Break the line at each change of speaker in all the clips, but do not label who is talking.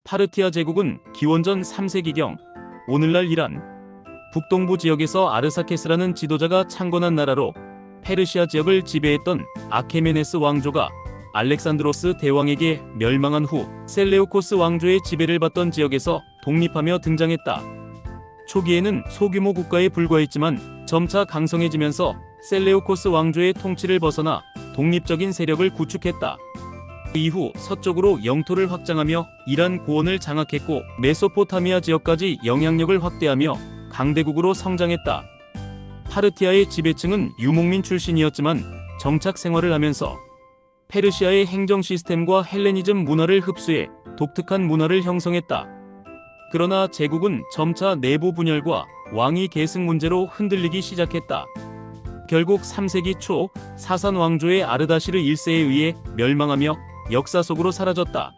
파르티아 제국은 기원전 3세기경 오늘날 이란 북동부 지역에서 아르사케스라는 지도자가 창건한 나라로 페르시아 지역을 지배했던 아케메네스 왕조가 알렉산드로스 대왕에게 멸망한 후 셀레우코스 왕조의 지배를 받던 지역에서 독립하며 등장했다. 초기에는 소규모 국가에 불과했지만 점차 강성해지면서 셀레우코스 왕조의 통치를 벗어나 독립적인 세력을 구축했다. 이후 서쪽으로 영토를 확장하며 이란 고원을 장악했고 메소포타미아 지역까지 영향력을 확대하며 강대국으로 성장했다. 파르티아의 지배층은 유목민 출신이었지만 정착 생활을 하면서 페르시아의 행정 시스템과 헬레니즘 문화를 흡수해 독특한 문화를 형성했다. 그러나 제국은 점차 내부 분열과 왕위 계승 문제로 흔들리기 시작했다. 결국 3세기 초 사산 왕조의 아르다시르 1세에 의해 멸망하며 역사 속으로 사라졌다.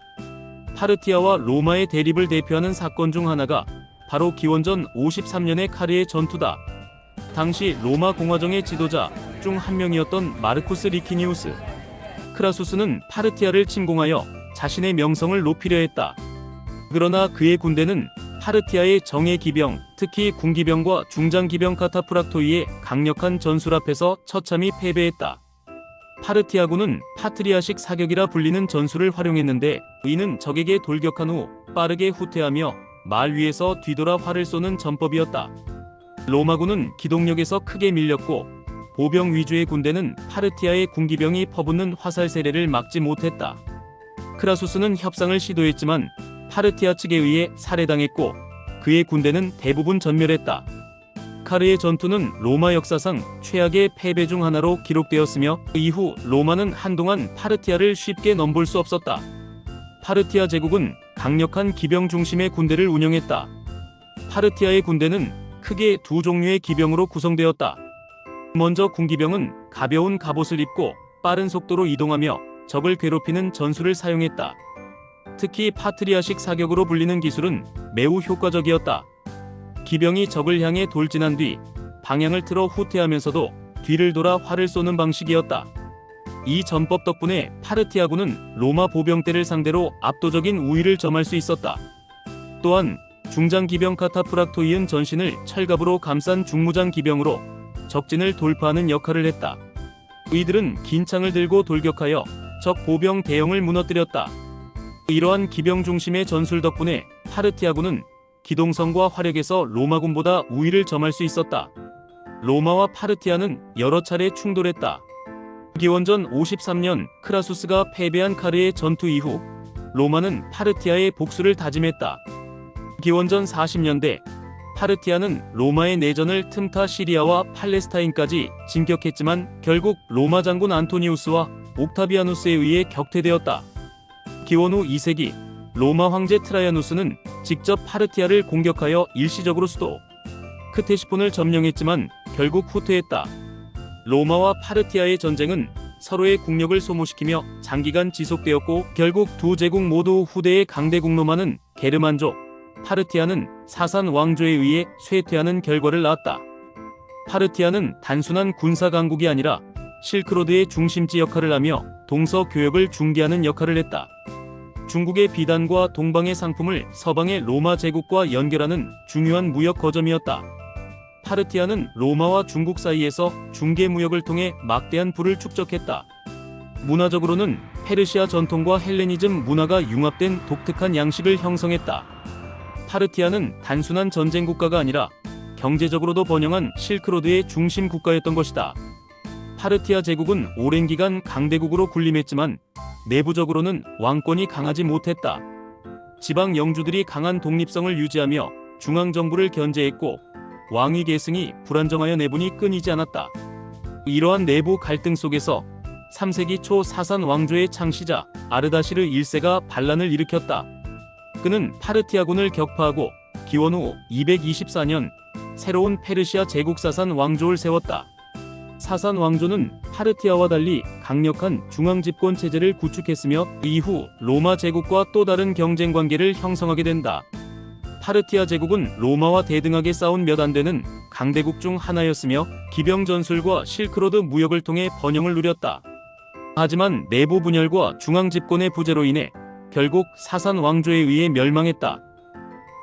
파르티아와 로마의 대립을 대표하는 사건 중 하나가 바로 기원전 53년의 카르의 전투다. 당시 로마 공화정의 지도자 중 한 명이었던 마르쿠스 리키니우스 크라수스는 파르티아를 침공하여 자신의 명성을 높이려 했다. 그러나 그의 군대는 파르티아의 정예 기병, 특히 군기병과 중장기병 카타프락토이의 강력한 전술 앞에서 처참히 패배했다. 파르티아군은 파트리아식 사격이라 불리는 전술을 활용했는데 이는 적에게 돌격한 후 빠르게 후퇴하며 말 위에서 뒤돌아 활을 쏘는 전법이었다. 로마군은 기동력에서 크게 밀렸고 보병 위주의 군대는 파르티아의 군기병이 퍼붓는 화살 세례를 막지 못했다. 크라수스는 협상을 시도했지만 파르티아 측에 의해 살해당했고 그의 군대는 대부분 전멸했다. 카르의 전투는 로마 역사상 최악의 패배 중 하나로 기록되었으며 이후 로마는 한동안 파르티아를 쉽게 넘볼 수 없었다. 파르티아 제국은 강력한 기병 중심의 군대를 운영했다. 파르티아의 군대는 크게 두 종류의 기병으로 구성되었다. 먼저 군기병은 가벼운 갑옷을 입고 빠른 속도로 이동하며 적을 괴롭히는 전술을 사용했다. 특히 파트리아식 사격으로 불리는 기술은 매우 효과적이었다. 기병이 적을 향해 돌진한 뒤 방향을 틀어 후퇴하면서도 뒤를 돌아 활을 쏘는 방식이었다. 이 전법 덕분에 파르티아군은 로마 보병대를 상대로 압도적인 우위를 점할 수 있었다. 또한 중장기병 카타프락토이은 전신을 철갑으로 감싼 중무장 기병으로 적진을 돌파하는 역할을 했다. 이들은 긴 창을 들고 돌격하여 적 보병 대형을 무너뜨렸다. 이러한 기병 중심의 전술 덕분에 파르티아군은 기동성과 화력에서 로마군보다 우위를 점할 수 있었다. 로마와 파르티아는 여러 차례 충돌했다. 기원전 53년 크라수스가 패배한 카르의 전투 이후 로마는 파르티아의 복수를 다짐했다. 기원전 40년대 파르티아는 로마의 내전을 틈타 시리아와 팔레스타인까지 진격했지만 결국 로마 장군 안토니우스와 옥타비아누스에 의해 격퇴되었다. 기원 후 2세기 로마 황제 트라이아누스는 직접 파르티아를 공격하여 일시적으로 수도 크테시폰을 점령했지만 결국 후퇴했다. 로마와 파르티아의 전쟁은 서로의 국력을 소모시키며 장기간 지속되었고 결국 두 제국 모두 후대의 강대국 로마는 게르만족, 파르티아는 사산 왕조에 의해 쇠퇴하는 결과를 낳았다. 파르티아는 단순한 군사 강국이 아니라 실크로드의 중심지 역할을 하며 동서교역을 중개하는 역할을 했다. 중국의 비단과 동방의 상품을 서방의 로마 제국과 연결하는 중요한 무역 거점이었다. 파르티아는 로마와 중국 사이에서 중개 무역을 통해 막대한 부를 축적했다. 문화적으로는 페르시아 전통과 헬레니즘 문화가 융합된 독특한 양식을 형성했다. 파르티아는 단순한 전쟁 국가가 아니라 경제적으로도 번영한 실크로드의 중심 국가였던 것이다. 파르티아 제국은 오랜 기간 강대국으로 군림했지만 내부적으로는 왕권이 강하지 못했다. 지방 영주들이 강한 독립성을 유지하며 중앙정부를 견제했고 왕위 계승이 불안정하여 내분이 끊이지 않았다. 이러한 내부 갈등 속에서 3세기 초 사산 왕조의 창시자 아르다시르 1세가 반란을 일으켰다. 그는 파르티아군을 격파하고 기원 후 224년 새로운 페르시아 제국 사산 왕조를 세웠다. 사산 왕조는 파르티아와 달리 강력한 중앙집권 체제를 구축했으며 이후 로마 제국과 또 다른 경쟁 관계를 형성하게 된다. 파르티아 제국은 로마와 대등하게 싸운 몇 안 되는 강대국 중 하나였으며 기병 전술과 실크로드 무역을 통해 번영을 누렸다. 하지만 내부 분열과 중앙집권의 부재로 인해 결국 사산 왕조에 의해 멸망했다.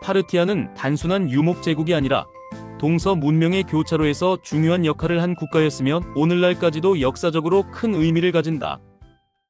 파르티아는 단순한 유목 제국이 아니라 동서 문명의 교차로에서 중요한 역할을 한 국가였으며 오늘날까지도 역사적으로 큰 의미를 가진다.